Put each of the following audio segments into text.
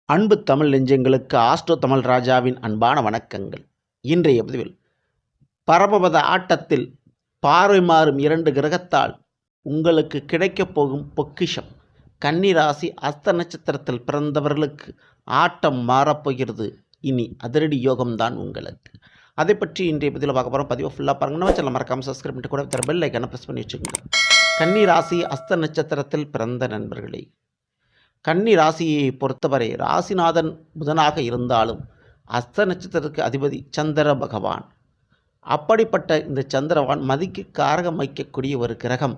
அன்பு தமிழ் நெஞ்சங்களுக்கு ஆஸ்ட்ரோ தமிழ் ராஜாவின் அன்பான வணக்கங்கள். இன்றைய பதிவில் பரமபத ஆட்டத்தில் பார்வை மாறும் 2 கிரகத்தால் உங்களுக்கு கிடைக்கப் போகும் பொக்கிஷம். கன்னி ராசி அஸ்த நட்சத்திரத்தில் பிறந்தவர்களுக்கு ஆட்டம் மாறப்போகிறது. இனி அதிரடி யோகம்தான் உங்களுக்கு. அதை பற்றி இன்றைய பதிவில் பார்க்க போகிறோம். பதிவை ஃபுல்லாக பாருங்கள். நம்ம சேனல் மறக்காமல் சப்ஸ்கிரைப் பண்ணிட்டு கூட தர பெல் ஐக்கானை ப்ரெஸ் பண்ணி வச்சுக்கோங்க. கன்னி ராசி அஸ்த நட்சத்திரத்தில் பிறந்த நண்பர்களே, கன்னி ராசியை பொறுத்தவரை ராசிநாதன் புதனாக இருந்தாலும் அஸ்த நட்சத்திரத்துக்கு அதிபதி சந்திர பகவான். அப்படிப்பட்ட இந்த சந்திரவான் மதிக்கு காரகம் வைக்கக்கூடிய ஒரு கிரகம்.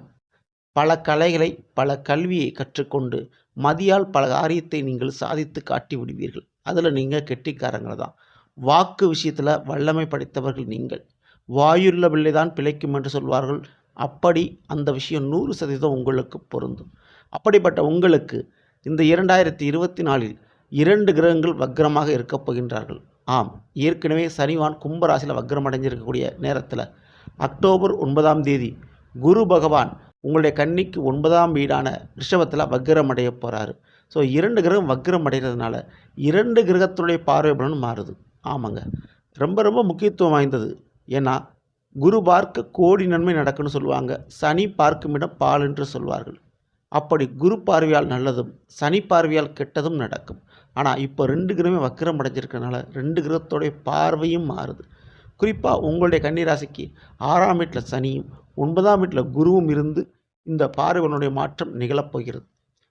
பல கலைகளை பல கல்வியை கற்றுக்கொண்டு மதியால் பல காரியத்தை நீங்கள் சாதித்து காட்டி விடுவீர்கள். அதில் நீங்கள் கெட்டிக்காரங்கள் தான். வாக்கு விஷயத்தில் வல்லமை படைத்தவர்கள் நீங்கள். வாயுள்ள பிள்ளை தான் பிழைக்கும் என்று சொல்வார்கள். அப்படி அந்த விஷயம் 100% உங்களுக்கு பொருந்தும். அப்படிப்பட்ட உங்களுக்கு இந்த 2024இல் 2 கிரகங்கள் வக்ரமாக இருக்கப் போகின்றார்கள். ஆம், ஏற்கனவே சனிவான் கும்பராசியில் வக்ரம் அடைஞ்சிருக்கக்கூடிய நேரத்தில் அக்டோபர் 9ஆம் தேதி குரு பகவான் உங்களுடைய கன்னிக்கு 9ஆம் வீடான ரிஷபத்தில் வக்ரம் அடைய போகிறாரு. ஸோ 2 கிரகம் வக்ரம் அடைகிறதுனால 2 கிரகத்துடைய பார்வை பலன் மாறுது. ஆமாங்க, ரொம்ப ரொம்ப முக்கியத்துவம் வாய்ந்தது. ஏன்னா குரு பார்க்க கோடி நன்மை நடக்குன்னு சொல்லுவாங்க. சனி பார்க்கும் இடம் பால் என்று சொல்வார்கள். அப்படி குரு பார்வையால் நல்லதும் சனி பார்வையால் கெட்டதும் நடக்கும். ஆனால் இப்போ 2 கிரகமே வக்ரம் அடைஞ்சிருக்கனால 2 கிரகத்தோடைய பார்வையும் மாறுது. குறிப்பாக உங்களுடைய கன்னிராசிக்கு 6ஆம் வீட்டில் சனியும் 9ஆம் வீட்டில் குருவும் இருந்து இந்த பார்வையினுடைய மாற்றம் நிகழப்போகிறது.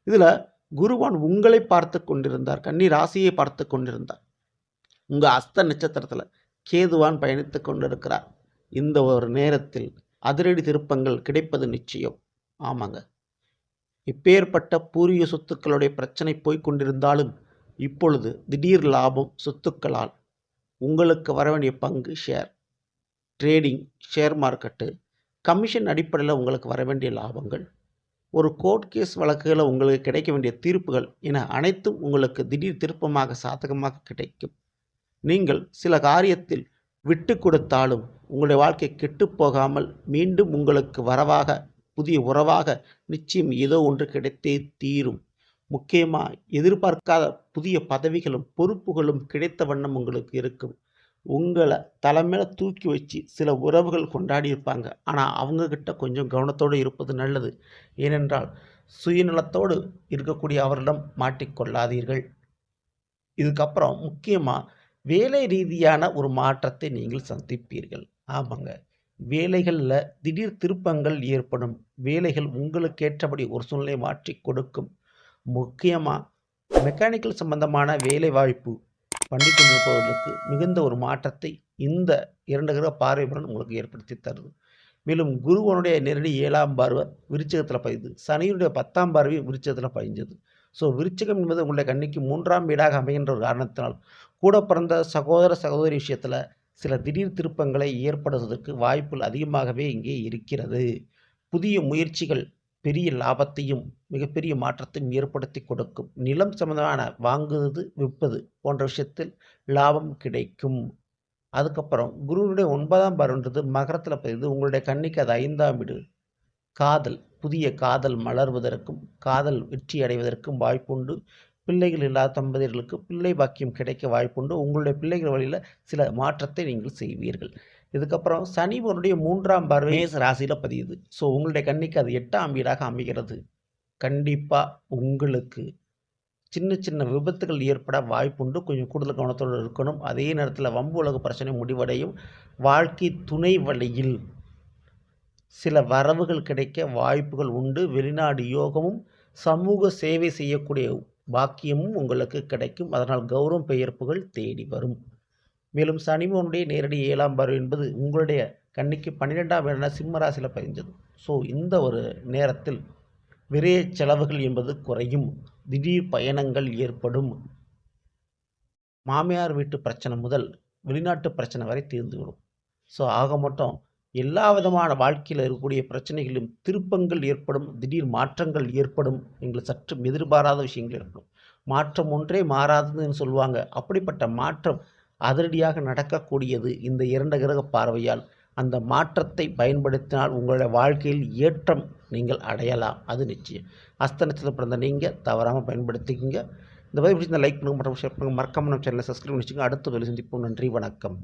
இதில் குருவான் உங்களை பார்த்து கொண்டிருந்தார், கன்னி ராசியை பார்த்து கொண்டிருந்தார். உங்கள் அஸ்த நட்சத்திரத்தில் கேதுவான் பயணித்து கொண்டிருக்கிறார். இந்த ஒரு நேரத்தில் அதிரடி திருப்பங்கள் கிடைப்பது நிச்சயம். ஆமாங்க, இப்பேற்பட்ட பூர்வீக சொத்துக்களுடைய பிரச்சனை போய்கொண்டிருந்தாலும் இப்பொழுது திடீர் லாபம் சொத்துக்களால் உங்களுக்கு வர வேண்டிய பங்கு, share trading, share market, commission அடிப்படையில் உங்களுக்கு வர வேண்டிய லாபங்கள், ஒரு கோர்ட் கேஸ் வழக்குகளை உங்களுக்கு கிடைக்க வேண்டிய தீர்ப்புகள் என அனைத்தும் உங்களுக்கு திடீர் திருப்பமாக சாதகமாக கிடைக்கும். நீங்கள் சில காரியத்தில் விட்டு கொடுத்தாலும் உங்களுடைய வாழ்க்கை கெட்டுப்போகாமல் மீண்டும் உங்களுக்கு வரவாக புதிய உறவாக நிச்சயம் ஏதோ ஒன்று கிடைத்தே தீரும். முக்கியமாக எதிர்பார்க்காத புதிய பதவிகளும் பொறுப்புகளும் கிடைத்த வண்ணம் உங்களுக்கு இருக்கும். உங்களை தலைமையில தூக்கி வச்சு சில உறவுகள் கொண்டாடி இருப்பாங்க. ஆனால் அவங்கக்கிட்ட கொஞ்சம் கவனத்தோடு இருப்பது நல்லது. ஏனென்றால் சுயநலத்தோடு இருக்கக்கூடிய அவரிடம் மாட்டிக்கொள்ளாதீர்கள். இதுக்கப்புறம் முக்கியமாக வேலை ரீதியான ஒரு மாற்றத்தை நீங்கள் சந்திப்பீர்கள். ஆமாங்க, வேலைகளில் திடீர் திருப்பங்கள் ஏற்படும். வேலைகள் உங்களுக்கு ஏற்றபடி ஒரு சூழ்நிலை மாற்றி கொடுக்கும். முக்கியமாக மெக்கானிக்கல் சம்பந்தமான வேலை வாய்ப்பு பண்ணி கொண்டிருப்பவர்களுக்கு மிகுந்த ஒரு மாற்றத்தை இந்த 2 கிரக பார்வையுடன் உங்களுக்கு ஏற்படுத்தி தருது. மேலும் குருவனுடைய நேரடி 7ஆம் பார்வை விருச்சிகத்தில் பதிது, சனியுடைய 10ஆம் பார்வை விருச்சிகத்தில் பதிஞ்சது. ஸோ விருச்சிகம் என்பது உங்களுடைய கன்னிக்கு 3ஆம் வீடாக அமைகின்ற ஒரு காரணத்தினால் கூட பிறந்த சகோதர சகோதரி விஷயத்தில் சில திடீர் திருப்பங்களை ஏற்படுவதற்கு வாய்ப்புகள் அதிகமாகவே இங்கே இருக்கிறது. புதிய முயற்சிகள் பெரிய லாபத்தையும் மிகப்பெரிய மாற்றத்தையும் ஏற்படுத்தி கொடுக்கும். நிலம் சம்பந்தமான வாங்குவது விற்பது போன்ற விஷயத்தில் லாபம் கிடைக்கும். அதுக்கப்புறம் குருவுடைய 9ஆம் பார்வைன்றது மகரத்தில் பதிது, உங்களுடைய கன்னிக்கு அது 5ஆம் வீடு. காதல், புதிய காதல் மலர்வதற்கும் காதல் வெற்றி அடைவதற்கும் வாய்ப்புண்டு. பிள்ளைகள் இல்லாத தம்பதியர்களுக்கு பிள்ளை பாக்கியம் கிடைக்க வாய்ப்புண்டு. உங்களுடைய பிள்ளைகள் வழியில் சில மாற்றத்தை நீங்கள் செய்வீர்கள். இதுக்கப்புறம் சனிவனுடைய 3ஆம் பார்வை மேஷ ராசியில் பதியுது. ஸோ உங்களுடைய கன்னிக்கு அது 8ஆம் வீடாக அமைகிறது. கண்டிப்பாக உங்களுக்கு சின்ன சின்ன விபத்துகள் ஏற்பட வாய்ப்புண்டு. கொஞ்சம் கூடுதல் கவனத்தோடு இருக்கணும். அதே நேரத்தில் வம்பு உலக பிரச்சனை முடிவடையும். வாழ்க்கை துணை வழியில் சில வரவுகள் கிடைக்க வாய்ப்புகள் உண்டு. வெளிநாடு யோகமும் சமூக சேவை செய்யக்கூடிய பாக்கியமும் உங்களுக்கு கிடைக்கும். அதனால் கௌரவம் பெயர்ப்புகள் தேடி வரும். மேலும் சனிவனுடைய நேரடி 7ஆம் பார்வை என்பது உங்களுடைய கன்னிக்கு 12ஆம் வீடான சிம்ம ராசியில் பதிஞ்சது. ஸோ இந்த ஒரு நேரத்தில் விரைய செலவுகள் என்பது குறையும். திடீர் பயணங்கள் ஏற்படும். மாமியார் வீட்டு பிரச்சனை முதல் வெளிநாட்டு பிரச்சனை வரை தீர்ந்துவிடும். ஸோ ஆக மொத்தம் எல்லா விதமான வாழ்க்கையில் இருக்கக்கூடிய பிரச்சனைகளும் திருப்பங்கள் ஏற்படும். திடீர் மாற்றங்கள் ஏற்படும். எங்களுக்கு சற்று எதிர்பாராத விஷயங்கள் ஏற்படும். மாற்றம் ஒன்றே மாறாததுன்னு சொல்லுவாங்க. அப்படிப்பட்ட மாற்றம் அதிரடியாக நடக்கக்கூடியது இந்த 2 கிரக பார்வையால். அந்த மாற்றத்தை பயன்படுத்தினால் உங்களுடைய வாழ்க்கையில் ஏற்றம் நீங்கள் அடையலாம், அது நிச்சயம். அஸ்த நட்சத்திரம் பிறந்த நீங்கள் தவறாமல் பயன்படுத்திக்கிங்க. இந்த பதிவு பிடிச்சிருந்தா லைக் பண்ணுங்கள், மற்றும் ஷேர் பண்ணுங்கள். மறக்காம நம்ம சேனலை சப்ஸ்கிரைப் பண்ணி வச்சுக்கோங்க. அடுத்த வேலை சந்திப்போம். நன்றி, வணக்கம்.